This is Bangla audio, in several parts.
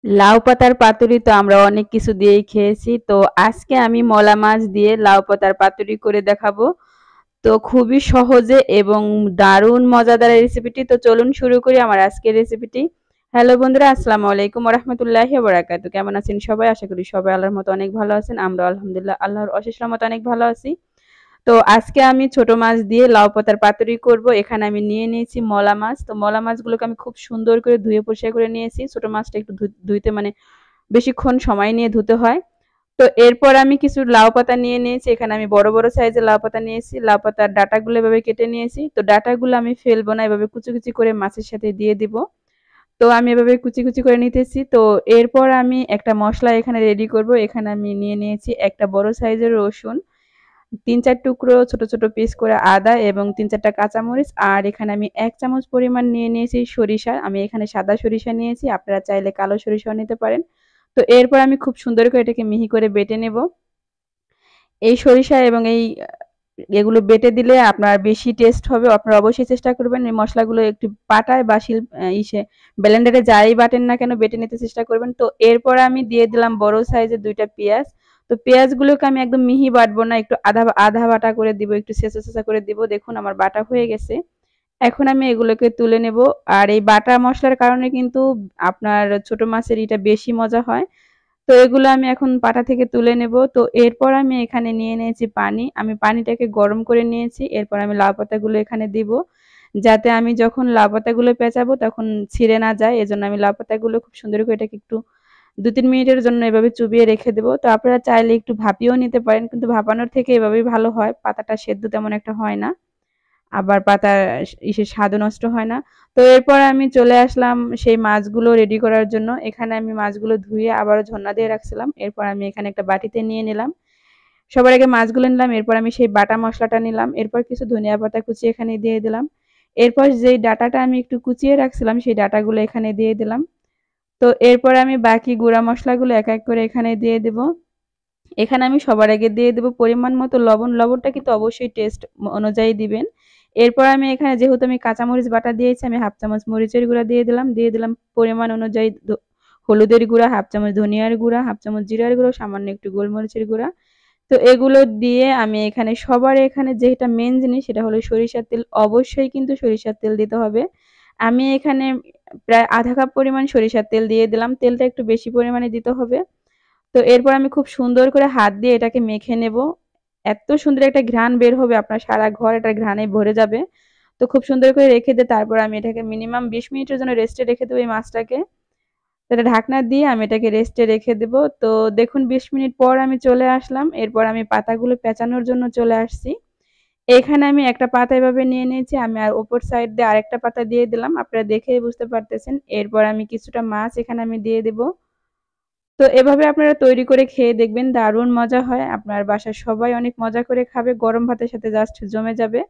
লাউ পাতার পাতুরি তো আমরা অনেক কিছু দিয়েই খেয়েছি। তো আজকে আমি মলা মাছ দিয়ে লাউ পাতার পাতুরি করে দেখাবো। তো খুবই সহজে এবং দারুণ মজাদার এই রেসিপিটি। তো চলুন শুরু করি আমার আজকের রেসিপিটি। হ্যালো বন্ধুরা, আসসালামু আলাইকুম ওয়া রাহমাতুল্লাহি ওয়া বারাকাতুহু। কেমন আছেন সবাই? আশা করি সবাই আল্লাহর মতো অনেক ভালো আছেন। আমরা আলহামদুলিল্লাহ আল্লাহর অশেষ রহমতে অনেক ভালো আছি। তো আজকে আমি ছোট মাছ দিয়ে লাউ পাতার পাতুরি করব। এখানে আমি নিয়ে নিয়েছি মলা মাছ। তো মলা মাছগুলোকে আমি খুব সুন্দর করে ধুয়ে পরিষ্কার করে নিয়েছি। ছোট মাছটা একটু ধুইতে মানে বেশিক্ষণ সময় নিয়ে ধুতে হয়। তো এরপর আমি কিছু লাউ পাতা নিয়ে নিয়েছি। এখানে আমি বড় বড় সাইজের লাউ পাতা নিয়েছি। লাউ পাতার ডাঁটাগুলো এভাবে কেটে নিয়েছি। তো ডাঁটাগুলো আমি ফেলবো না, এভাবে কুচি কুচি করে মাছের সাথে দিয়ে দিব। তো আমি এভাবে কুচি কুচি করে নিতেছি। তো এরপর আমি একটা মশলা এখানে রেডি করব। এখানে আমি নিয়ে নিয়েছি একটা বড় সাইজের রসুন, ৩-৪ টুকরো ছোট ছোট পিস করে আদা এবং ৩-৪টা কাঁচামরিচ। আর এখানে আমি ১ চামচ পরিমাণ নিয়ে নিয়েছি সরিষা। আমি এখানে সাদা সরিষা নিয়েছি, আপনারা চাইলে কালো সরিষাও নিতে পারেন। তো এরপর আমি খুব সুন্দর করে এটাকে মিহি করে বেটে নেব। এই সরিষা এবং এগুলো বেটে দিলে আপনার বেশি টেস্ট হবে। আপনারা অবশ্যই চেষ্টা করবেন এই মসলাগুলো একটু পাটায় বা ব্লেন্ডারে যাই বাটেন না কেন বেটে নিতে চেষ্টা করবেন। তো এরপর আমি দিয়ে দিলাম বড় সাইজের ২টা পেঁয়াজ। তো পেঁয়াজগুলোকে আমি একদম মিহি বাটবো না, একটু আধা আধা বাটা করে দিব, একটু ছেঁচা ছেঁচা করে দিব। দেখুন আমার বাটা হয়ে গেছে। এখন আমি এগুলোকে তুলে নেব। আর এই বাটা মসলার কারণে কিন্তু আপনার ছোট মাছের এটা বেশি মজা হয়। তো এগুলো আমি এখন পাটা থেকে তুলে নেব। তো এরপর আমি এখানে নিয়ে নিয়েছি পানি। আমি পানিটাকে গরম করে নিয়েছি। এরপর আমি লাউ পাতাগুলো এখানে দিব। যাতে আমি যখন লাউ পাতাগুলো পেঁচাবো তখন ছিঁড়ে না যায়। এজন্য আমি লাউ পাতাগুলো খুব সুন্দর করে এটাকে একটু ২-৩ মিনিটের জন্য এভাবে চুবিয়ে রেখে দেব। তো আপনারা চাইলে একটু ভাপিয়েও নিতে পারেন। কিন্তু ভাপানোর থেকে এভাবেই ভালো হয়। পাতাটা সেদ্ধ তেমন একটা হয় না। আবার পাতার স্বাদও নষ্ট হয় না। তো এরপর আমি চলে আসলাম সেই মাছগুলো রেডি করার জন্য। এখানে আমি মাছগুলো ধুয়ে আবারও ঝরনা দিয়ে রাখছিলাম। এরপর আমি এখানে একটা বাটিতে নিয়ে নিলাম। সবার আগে মাছগুলো নিলাম, এরপর আমি সেই বাটা মসলাটা নিলাম। এরপর কিছু ধনিয়া পাতা কুচি এখানে দিয়ে দিলাম। এরপর যেই ডাঁটাটা আমি একটু কুচিয়ে রাখছিলাম সেই ডাঁটাগুলো এখানে দিয়ে দিলাম। তো এরপর আমি বাকি গুঁড়া মসলাগুলো এক এক করে এখানে দিয়ে দেব। এখানে আমি সবার আগে দিয়ে দেব পরিমাণ মতো লবণ। লবণটা কিন্তু অবশ্যই টেস্ট অনুযায়ী দিবেন। এরপর আমি এখানে যেহেতু আমি কাঁচামরিচ বাটা দিয়েছি, আমি 1/2 চামচ মরিচের গুঁড়া দিয়ে দিলাম। দিয়ে দিলাম পরিমাণ অনুযায়ী হলুদের গুঁড়া, 1/2 চামচ ধনিয়ার গুঁড়া, 1/2 চামচ জিরার গুঁড়া, সামান্য একটু গোলমরিচের গুঁড়া। তো এগুলো দিয়ে আমি এখানে সবার এখানে যেটা মেইন জিনিস সেটা হলো সরিষার তেল। অবশ্যই কিন্তু সরিষার তেল দিতে হবে। আমি এখানে প্রায় 1/2 কাপ পরিমাণ সরিষার তেল দিয়ে দিলাম। তেলটা একটু বেশি পরিমাণে দিতে হবে। তো এরপর আমি খুব সুন্দর করে হাত দিয়ে এটাকে মেখে নেব। এত সুন্দর একটা ঘ্রাণ বের হবে, আপনার সারা ঘর এটা ঘ্রাণে ভরে যাবে। তো খুব সুন্দর করে রেখে দিয়ে তারপর আমি এটাকে মিনিমাম ২০ মিনিটের জন্য রেস্টে রেখে দেব এই মাছটাকে। এটা ঢাকনা দিয়ে আমি এটাকে রেস্টে রেখে দেব। তো দেখুন ২০ মিনিট পর আমি চলে আসলাম। এরপর আমি পাতাগুলো পেঁচানোর জন্য চলে আসছি। এখানে আমি একটা পাতা এভাবে নিয়ে নিয়েছি। আমি আর উপর সাইড দিয়ে আরেকটা পাতা দিয়ে দিলাম। আপনারা দেখেই বুঝতে পারতেছেন। এরপর আমি কিছুটা মাছ এখানে আমি দিয়ে দেব। তো এভাবে আপনারা তৈরি করে খেয়ে দেখবেন, দারুণ মজা হয়। আপনার বাসার সবাই অনেক মজা করে খাবে। গরম ভাতের সাথে জাস্ট জমে যাবে।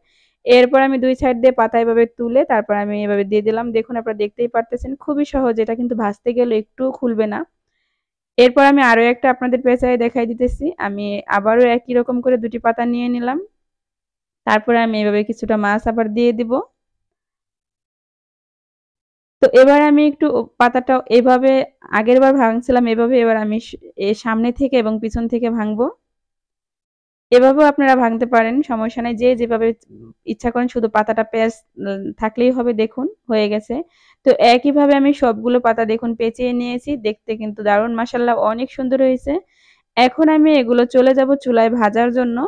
এরপর আমি ২ সাইড দিয়ে পাতা এভাবে তুলে তারপর আমি এভাবে দিয়ে দিলাম। দেখুন আপনারা দেখতেই পারতেছেন খুবই সহজ। এটা কিন্তু ভাজতে গেলে একটুও খুলবে না। এরপর আমি আরো একটা আপনাদের পেঁচায়ে দেখাই দিতেছি। আমি আবারও একই রকম করে ২ টি পাতা নিয়ে নিলাম। তারপরে আমি এভাবে কিছুটা মাছ আবার দিয়ে দিব। তো এবার আমি একটু পাতাটা এভাবে আগেরবার ভাঙছিলাম এভাবে, এবার আমি সামনে থেকে এবং পিছন থেকে ভাঙবো। এভাবেও আপনারা ভাঙতে পারেন, সমস্যা নাই। যে যেভাবে ইচ্ছা করেন, শুধু পাতাটা পেঁয়াজ থাকলেই হবে। দেখুন হয়ে গেছে। তো একইভাবে আমি সবগুলো পাতা দেখুন পেঁচিয়ে নিয়েছি। দেখতে কিন্তু দারুণ মাশাআল্লাহ অনেক সুন্দর হয়েছে। এখন আমি এগুলো চলে যাব চুলায় ভাজার জন্য।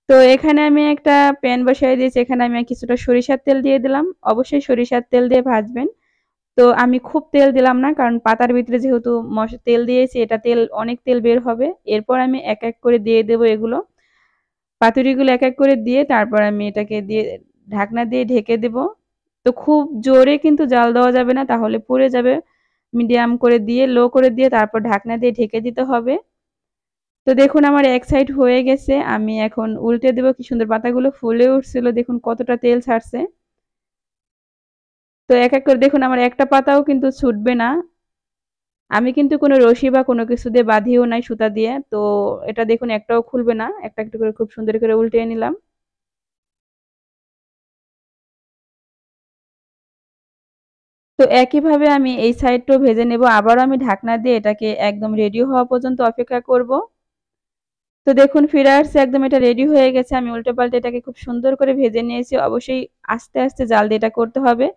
তো এখানে আমি একটা প্যান বসিয়ে দিয়েছি। এখানে আমি কিছুটা সরিষার তেল দিয়ে দিলাম। অবশ্যই সরিষার তেল দিয়ে ভাজবেন। তো আমি খুব তেল দিলাম না, কারণ পাতার ভিতরে যেহেতু তেল দিয়েছি, এটা তেল অনেক তেল বের হবে। এরপর আমি এক এক করে দিয়ে দেব এগুলো। পাতুরিগুলো এক এক করে দিয়ে তারপর আমি এটাকে দিয়ে ঢাকনা দিয়ে ঢেকে দেব। তো খুব জোরে কিন্তু জাল দেওয়া যাবে না, তাহলে পুড়ে যাবে। মিডিয়াম করে দিয়ে লো করে দিয়ে তারপর ঢাকনা দিয়ে ঢেকে দিতে হবে। তো দেখুন আমার এক সাইড হয়ে গেছে। আমি এখন উল্টে দেব। কি সুন্দর পাতাগুলো ফুলে উঠছিল, দেখুন কতটা তেল ছাড়ছে। তো এক এক করে দেখুন আমার একটা পাতাও কিন্তু ছুটবে না। আমি কিন্তু কোনো রশি বা কোনো কিছু দিয়ে বাঁধিও নাই সুতা দিয়ে। তো এটা দেখুন একটাও খুলবে না। একটা একটা করে খুব সুন্দর করে উল্টিয়ে নিলাম। তো একইভাবে আমি এই সাইডটাও ভেজে নেব। আবারও আমি ঢাকনা দিয়ে এটাকে একদম রেডি হওয়া পর্যন্ত অপেক্ষা করব। তো দেখুন ফিরে আসছে, একদম এটা রেডি হয়ে গেছে। আমি উল্টে পাল্টে এটাকে খুব সুন্দর করে ভেজে নিয়েছি। অবশ্যই আস্তে, আস্তে জাল দিয়ে এটা করতে হবে।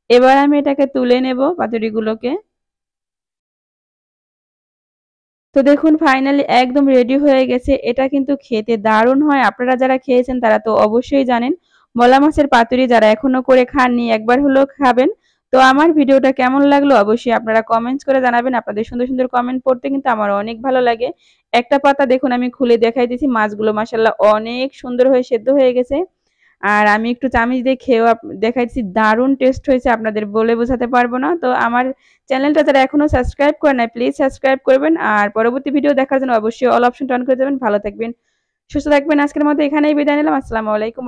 এবার আমি এটাকে তুলে নেব পাতুরিগুলোকে। তো দেখুন ফাইনালি একদম রেডি হয়ে গেছে। এটা কিন্তু খেতে দারুণ হয়। আপনারা যারা খেয়েছেন তারা তো অবশ্যই জানেন। মলা মাছের পাতুরি যারা এখনো করে খাননি একবার হলেও খাবেন। তো আমার ভিডিওটা কেমন লাগলো অবশ্যই আপনারা কমেন্টস করে জানাবেন। আপনাদের সুন্দর, সুন্দর কমেন্ট পড়তে কিন্তু আমার অনেক ভালো লাগে। একটা পাতা দেখুন আমি খুলে দেখাই দিয়েছি। মাছগুলো মাশাআল্লাহ অনেক সুন্দর হয়ে সেদ্ধ হয়ে গেছে। আর আমি একটু চামিচ দিয়ে খেয়েও দেখাইছি, দারুণ টেস্ট হয়েছে, আপনাদের বলে বোঝাতে পারবো না। তো আমার চ্যানেলটা যারা এখনো সাবস্ক্রাইব করে নাই প্লিজ সাবস্ক্রাইব করবেন। আর পরবর্তী ভিডিও দেখার জন্য অবশ্যই অল অপশনটা অন করে দেবেন। ভালো থাকবেন, সুস্থ থাকবেন। আজকের মতো এখানেই বিদায় নিলাম। আসসালামু আলাইকুম।